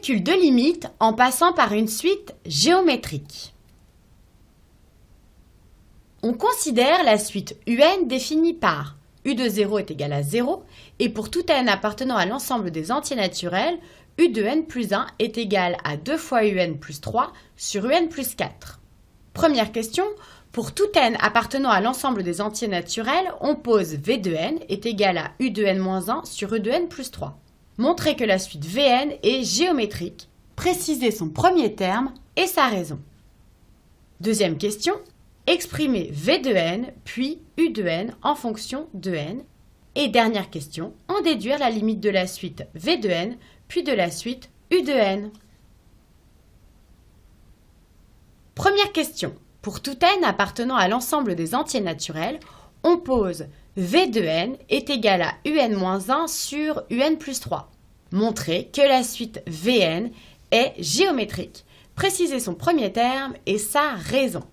Calcul de limite en passant par une suite géométrique. On considère la suite UN définie par U de 0 est égal à 0 et pour tout n appartenant à l'ensemble des entiers naturels, U de n plus 1 est égal à 2 fois UN plus 3 sur UN plus 4. Première question, pour tout n appartenant à l'ensemble des entiers naturels, on pose V de n est égal à U de n moins 1 sur U de n plus 3. Montrer que la suite Vn est géométrique, préciser son premier terme et sa raison. Deuxième question, exprimer V de n puis U de n en fonction de n. Et dernière question, en déduire la limite de la suite V de n puis de la suite U de n. Première question, pour tout n appartenant à l'ensemble des entiers naturels, on pose V de n est égal à Un-1 sur Un plus 3. Montrer que la suite Vn est géométrique. Préciser son premier terme et sa raison.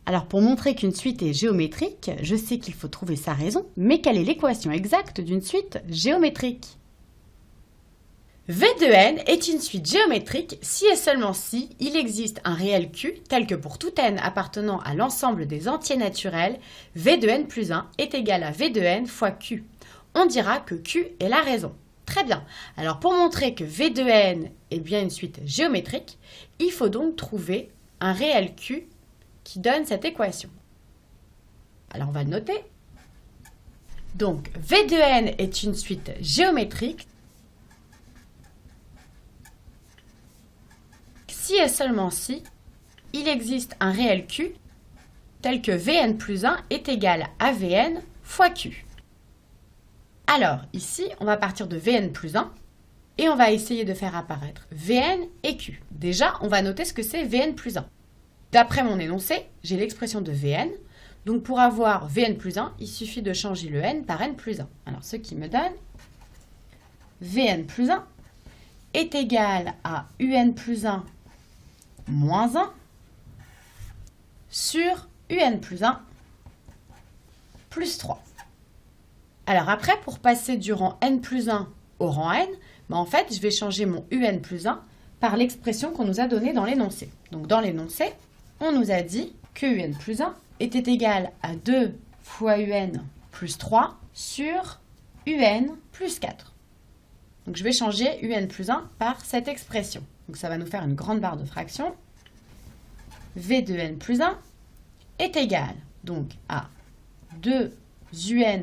Alors pour montrer qu'une suite est géométrique, je sais qu'il faut trouver sa raison, mais quelle est l'équation exacte d'une suite géométrique? V de n est une suite géométrique si et seulement si il existe un réel Q tel que pour tout n appartenant à l'ensemble des entiers naturels, V de n plus 1 est égal à V de n fois Q. On dira que Q est la raison. Très bien. Alors pour montrer que V de n est bien une suite géométrique, il faut donc trouver un réel Q qui donne cette équation. Alors on va le noter. Donc V de n est une suite géométrique si et seulement si il existe un réel Q tel que Vn plus 1 est égal à Vn fois Q. Alors ici, on va partir de Vn plus 1 et on va essayer de faire apparaître Vn et Q. Déjà, on va noter ce que c'est Vn plus 1. D'après mon énoncé, j'ai l'expression de Vn. Donc pour avoir Vn plus 1, il suffit de changer le n par n plus 1. Alors ce qui me donne Vn plus 1 est égal à Un plus 1 moins 1 sur Un plus 1 plus 3. Alors après, pour passer du rang n plus 1 au rang n, en fait, je vais changer mon Un plus 1 par l'expression qu'on nous a donnée dans l'énoncé. Donc dans l'énoncé, on nous a dit que Un plus 1 était égal à 2 fois Un plus 3 sur Un plus 4. Donc je vais changer Un plus 1 par cette expression. Donc ça va nous faire une grande barre de fraction. V de n plus 1 est égal donc à 2 Un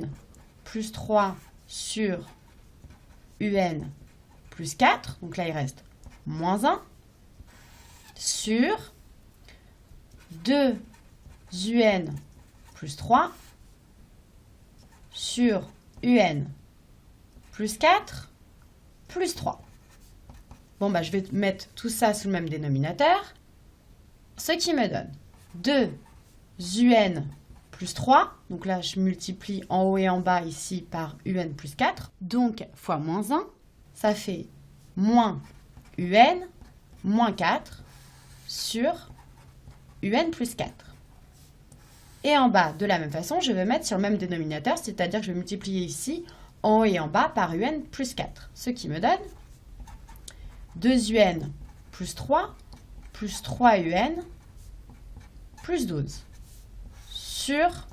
plus 3 sur Un plus 4. Donc là il reste moins 1 sur 2 Un plus 3 sur Un plus 4 plus 3. Bon, je vais mettre tout ça sous le même dénominateur, ce qui me donne 2 Un plus 3, donc là je multiplie en haut et en bas ici par Un plus 4, donc fois moins 1, ça fait moins Un moins 4 sur Un plus 4. Et en bas, de la même façon, je vais mettre sur le même dénominateur, c'est-à-dire que je vais multiplier ici en haut et en bas par Un plus 4, ce qui me donne 2 Un plus 3 Un plus 12 sur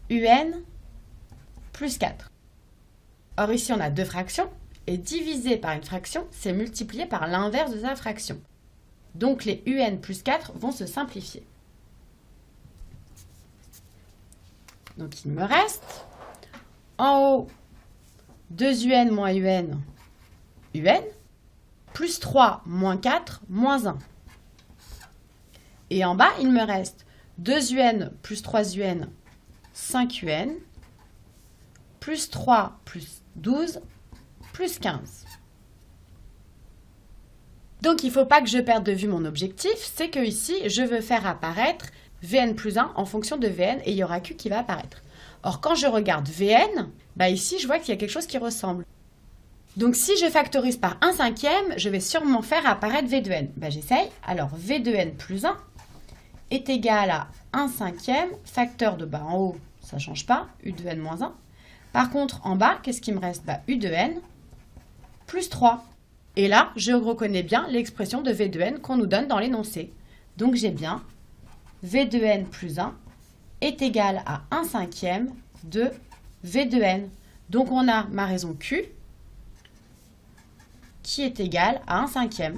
Un plus 4. Or ici on a deux fractions et diviser par une fraction c'est multiplier par l'inverse de sa fraction. Donc les Un plus 4 vont se simplifier. Donc il me reste en haut 2 Un moins Un plus 3 moins 4 moins 1. Et en bas, il me reste 2 Un plus 3 Un, 5 Un, plus 3 plus 12, plus 15. Donc, il ne faut pas que je perde de vue mon objectif, c'est que ici, je veux faire apparaître Vn plus 1 en fonction de Vn et il y aura Q qui va apparaître. Or, quand je regarde Vn, ici, je vois qu'il y a quelque chose qui ressemble. Donc, si je factorise par 1/5, je vais sûrement faire apparaître V de n. J'essaye. Alors, V de n plus 1 est égal à 1/5, facteur de en haut, ça ne change pas, U de n moins 1. Par contre, en bas, qu'est-ce qui me reste? U de n plus 3. Et là, je reconnais bien l'expression de V de n qu'on nous donne dans l'énoncé. Donc j'ai bien V de n plus 1 est égal à 1/5 de V de n. Donc on a ma raison Q qui est égale à 1/5.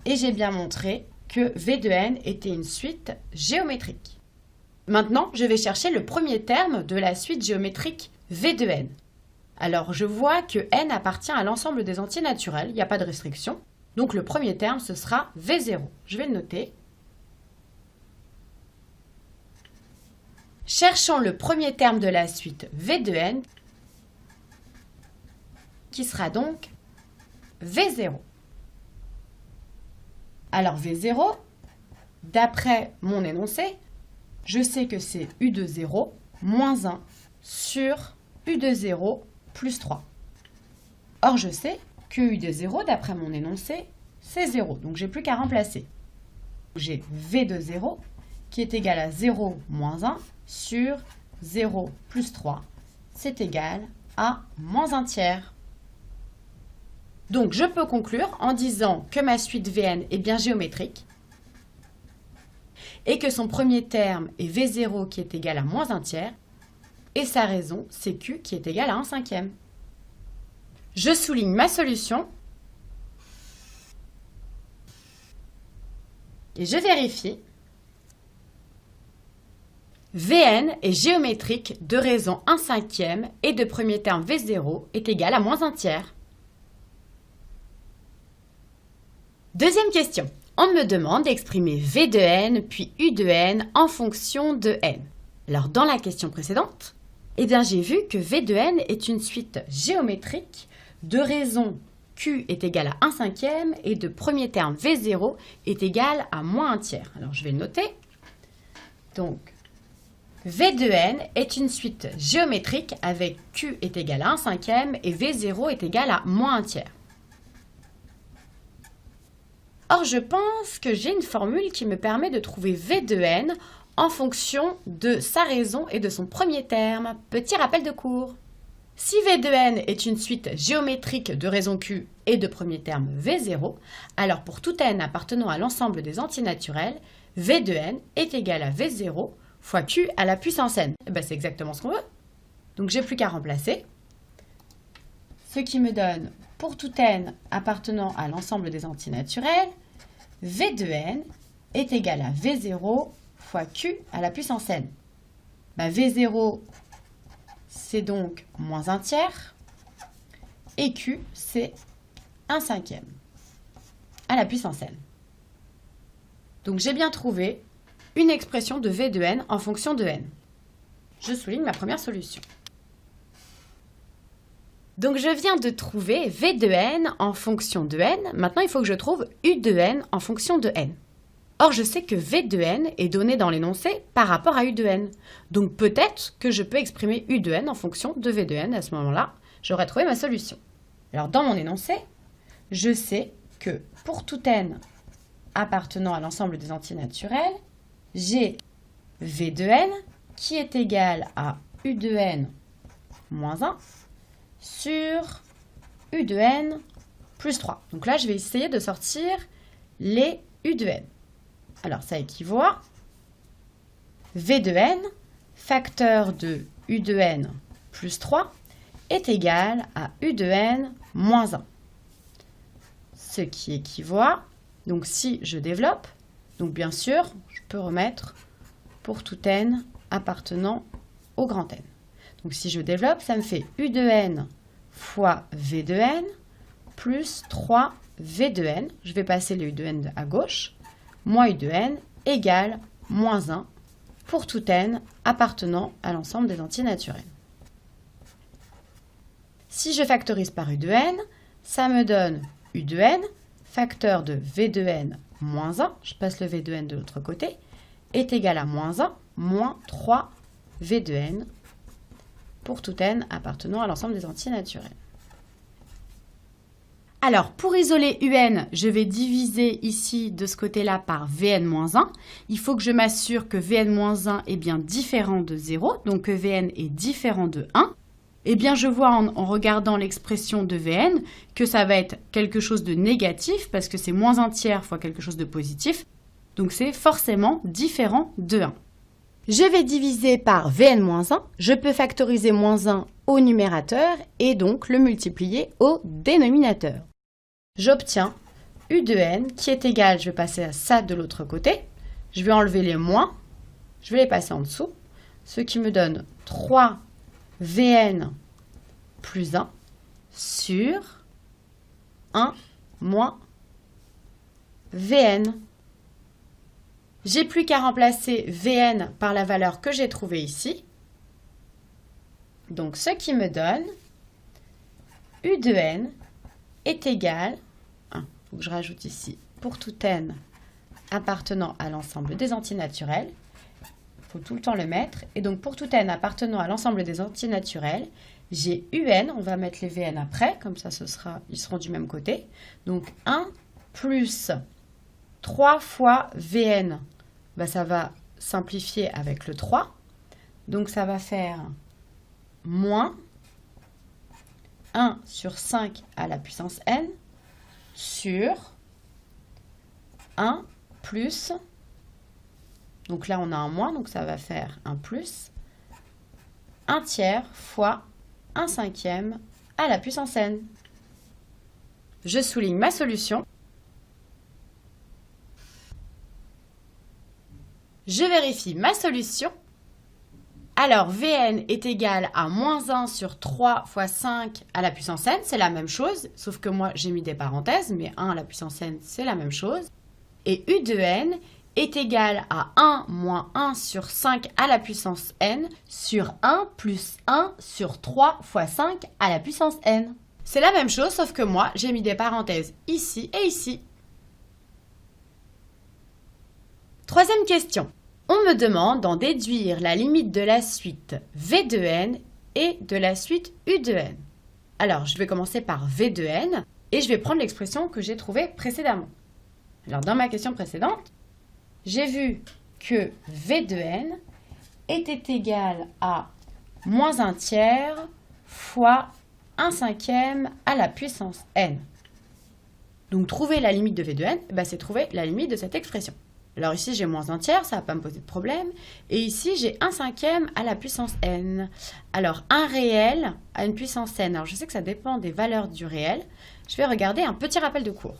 Et j'ai bien montré que V de n était une suite géométrique. Maintenant, je vais chercher le premier terme de la suite géométrique V de n. Alors, je vois que n appartient à l'ensemble des entiers naturels, il n'y a pas de restriction. Donc, le premier terme, ce sera V0. Je vais le noter. Cherchons le premier terme de la suite V de n, qui sera donc V0. Alors, V0, d'après mon énoncé, je sais que c'est U de 0 moins 1 sur U de 0 plus 3. Or, je sais que U de 0, d'après mon énoncé, c'est 0. Donc, j'ai plus qu'à remplacer. J'ai V de 0 qui est égal à 0 moins 1 sur 0 plus 3. C'est égal à moins 1 tiers. Donc, je peux conclure en disant que ma suite Vn est bien géométrique et que son premier terme est V0 qui est égal à moins 1 tiers et sa raison, c'est Q qui est égal à 1/5. Je souligne ma solution et je vérifie. Vn est géométrique de raison 1/5 et de premier terme V0 est égal à moins 1 tiers. Deuxième question. On me demande d'exprimer V de n puis U de n en fonction de n. Alors, dans la question précédente, j'ai vu que V de n est une suite géométrique de raison Q est égal à 1/5 et de premier terme V0 est égal à moins 1 tiers. Alors, je vais le noter. Donc, V de n est une suite géométrique avec Q est égal à 1/5 et V0 est égal à moins 1 tiers. Or, je pense que j'ai une formule qui me permet de trouver V de n en fonction de sa raison et de son premier terme. Petit rappel de cours. Si V de n est une suite géométrique de raison Q et de premier terme V0, alors pour tout n appartenant à l'ensemble des entiers naturels, V de n est égal à V0 fois Q à la puissance n. C'est exactement ce qu'on veut. Donc, j'ai plus qu'à remplacer. Ce qui me donne, pour tout n appartenant à l'ensemble des entiers naturels, V de n est égal à V0 fois Q à la puissance n. V0, c'est donc moins 1 tiers, et Q, c'est 1/5 à la puissance n. Donc, j'ai bien trouvé une expression de V de n en fonction de n. Je souligne ma première solution. Donc, je viens de trouver V de n en fonction de n. Maintenant, il faut que je trouve U de n en fonction de n. Or, je sais que V de n est donné dans l'énoncé par rapport à U de n. Donc, peut-être que je peux exprimer U de n en fonction de V de n. À ce moment-là, j'aurai trouvé ma solution. Alors, dans mon énoncé, je sais que pour tout n appartenant à l'ensemble des entiers naturels, j'ai V de n qui est égal à U de n moins 1 sur U de n plus 3. Donc là, je vais essayer de sortir les U de n. Alors, ça équivaut à V de n, facteur de U de n plus 3, est égal à U de n moins 1. Ce qui équivaut à, donc si je développe, donc bien sûr, je peux remettre pour tout n appartenant au grand n. Donc si je développe, ça me fait U de n fois V de n plus 3 V de n. Je vais passer le U de n à gauche. Moins U de n égale moins 1 pour tout n appartenant à l'ensemble des entiers naturels. Si je factorise par U de n, ça me donne U de n, facteur de V de n moins 1, je passe le V de n de l'autre côté, est égal à moins 1 moins 3 V de n pour tout n appartenant à l'ensemble des entiers naturels. Alors, pour isoler un, je vais diviser ici de ce côté-là par Vn-1. Il faut que je m'assure que Vn-1 est bien différent de 0, donc que Vn est différent de 1. Eh bien, je vois en regardant l'expression de Vn que ça va être quelque chose de négatif parce que c'est moins un tiers fois quelque chose de positif. Donc, c'est forcément différent de 1. Je vais diviser par Vn-1. Je peux factoriser moins 1 au numérateur et donc le multiplier au dénominateur. J'obtiens U de n qui est égal, je vais passer à ça de l'autre côté. Je vais enlever les moins, je vais les passer en dessous, ce qui me donne 3 Vn plus 1 sur 1 moins Vn. J'ai plus qu'à remplacer Vn par la valeur que j'ai trouvée ici. Donc, ce qui me donne U de n est égal, il faut que je rajoute ici, pour tout n appartenant à l'ensemble des antinaturels, il faut tout le temps le mettre, et donc pour tout n appartenant à l'ensemble des antinaturels, j'ai un, on va mettre les Vn après, comme ça ils seront du même côté, donc 1 plus 3 fois Vn, ça va simplifier avec le 3, donc ça va faire moins 1 sur 5 à la puissance n sur 1 plus, donc là on a un moins, donc ça va faire un plus, 1 tiers fois 1 cinquième à la puissance n. Je souligne ma solution. Je vérifie ma solution. Alors, Vn est égal à moins 1 sur 3 fois 5 à la puissance n, c'est la même chose, sauf que moi j'ai mis des parenthèses, mais 1 à la puissance n, c'est la même chose. Et U de n est égal à 1 moins 1 sur 5 à la puissance n sur 1 plus 1 sur 3 fois 5 à la puissance n. C'est la même chose, sauf que moi, j'ai mis des parenthèses ici et ici. Troisième question. On me demande d'en déduire la limite de la suite V de n et de la suite U de n. Alors, je vais commencer par V de n et je vais prendre l'expression que j'ai trouvée précédemment. Alors, dans ma question précédente, j'ai vu que V de n était égal à moins 1 tiers fois 1 cinquième à la puissance n. Donc, trouver la limite de V de n, c'est trouver la limite de cette expression. Alors ici, j'ai moins 1 tiers, ça ne va pas me poser de problème. Et ici, j'ai 1 cinquième à la puissance n. Alors, un réel à une puissance n. Alors, je sais que ça dépend des valeurs du réel. Je vais regarder un petit rappel de cours.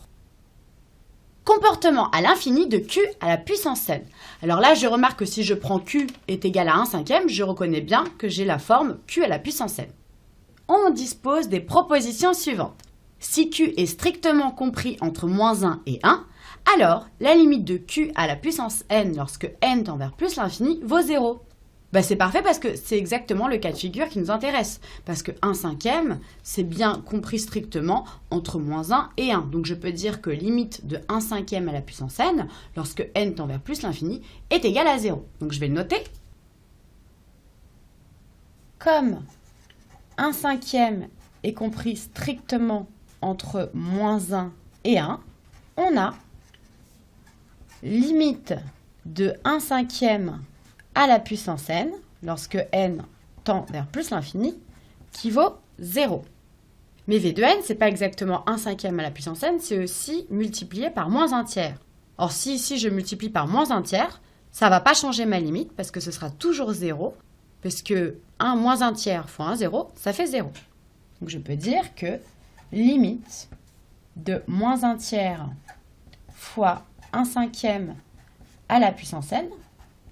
Comportement à l'infini de q à la puissance n. Alors là, je remarque que si je prends q est égal à 1 cinquième, je reconnais bien que j'ai la forme q à la puissance n. On dispose des propositions suivantes. Si q est strictement compris entre moins 1 et 1, alors la limite de q à la puissance n lorsque n tend vers plus l'infini vaut 0. C'est parfait parce que c'est exactement le cas de figure qui nous intéresse. Parce que 1 cinquième, c'est bien compris strictement entre moins 1 et 1. Donc je peux dire que limite de 1 cinquième à la puissance n, lorsque n tend vers plus l'infini, est égale à 0. Donc je vais le noter. Comme 1 cinquième est compris strictement entre moins 1 et 1, on a limite de 1 cinquième à la puissance n, lorsque n tend vers plus l'infini, qui vaut 0. Mais V de n, ce n'est pas exactement 1 cinquième à la puissance n, c'est aussi multiplié par moins 1 tiers. Or, si ici je multiplie par moins 1 tiers, ça ne va pas changer ma limite, parce que ce sera toujours 0, parce que 1 moins 1 tiers fois 1, 0, ça fait 0. Donc je peux dire que limite de moins 1 tiers fois 1 cinquième à la puissance n,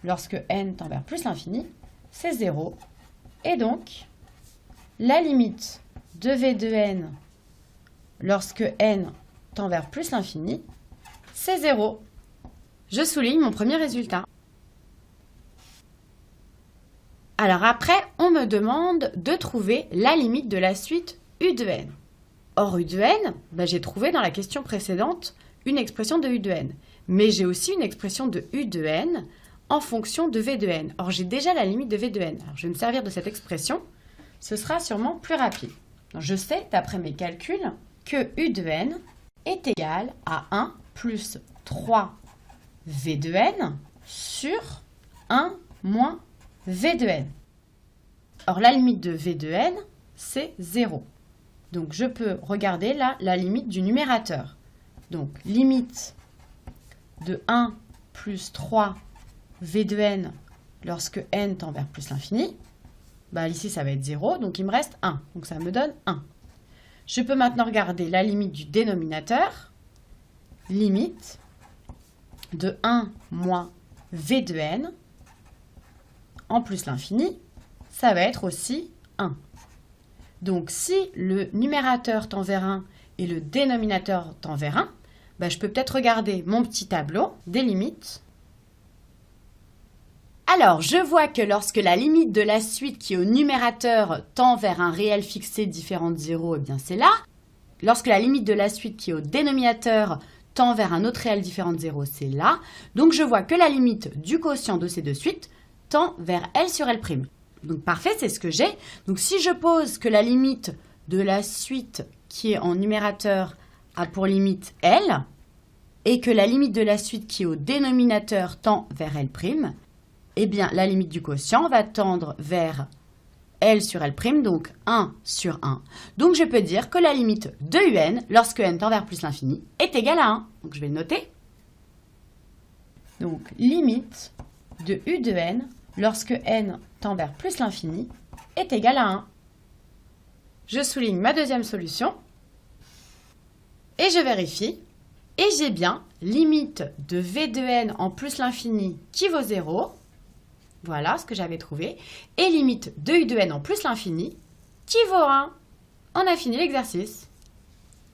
lorsque n tend vers plus l'infini, c'est 0. Et donc, la limite de V de n lorsque n tend vers plus l'infini, c'est 0. Je souligne mon premier résultat. Alors après, on me demande de trouver la limite de la suite U de n. Or, U de n, j'ai trouvé dans la question précédente une expression de U de n. Mais j'ai aussi une expression de U de n en fonction de V de n. Or, j'ai déjà la limite de V de n. Alors, je vais me servir de cette expression. Ce sera sûrement plus rapide. Donc, je sais, d'après mes calculs, que U de n est égal à 1 plus 3 V de n sur 1 moins V de n. Or, la limite de V de n, c'est 0. Donc, je peux regarder là la limite du numérateur. Donc, limite de 1 plus 3 v de n lorsque n tend vers plus l'infini. Bah, ici, ça va être 0, donc il me reste 1. Donc, ça me donne 1. Je peux maintenant regarder la limite du dénominateur. Limite de 1 moins v de n en plus l'infini, ça va être aussi 1. Donc, si le numérateur tend vers 1 et le dénominateur tend vers 1, bah, je peux peut-être regarder mon petit tableau des limites. Alors, je vois que lorsque la limite de la suite qui est au numérateur tend vers un réel fixé différent de 0, eh bien c'est là. Lorsque la limite de la suite qui est au dénominateur tend vers un autre réel différent de 0, c'est là. Donc, je vois que la limite du quotient de ces deux suites tend vers L sur L'. Donc, parfait, c'est ce que j'ai. Donc, si je pose que la limite de la suite qui est en numérateur a pour limite L, et que la limite de la suite qui est au dénominateur tend vers L', eh bien, la limite du quotient va tendre vers L sur L', donc 1 sur 1. Donc, je peux dire que la limite de un, lorsque n tend vers plus l'infini, est égale à 1. Donc, je vais le noter. Donc, limite de u de n, lorsque n tend vers plus l'infini, est égale à 1. Je souligne ma deuxième solution. Et je vérifie. Et j'ai bien limite de v de n en plus l'infini qui vaut 0. Voilà ce que j'avais trouvé. Et limite de u de n en plus l'infini qui vaut 1. On a fini l'exercice.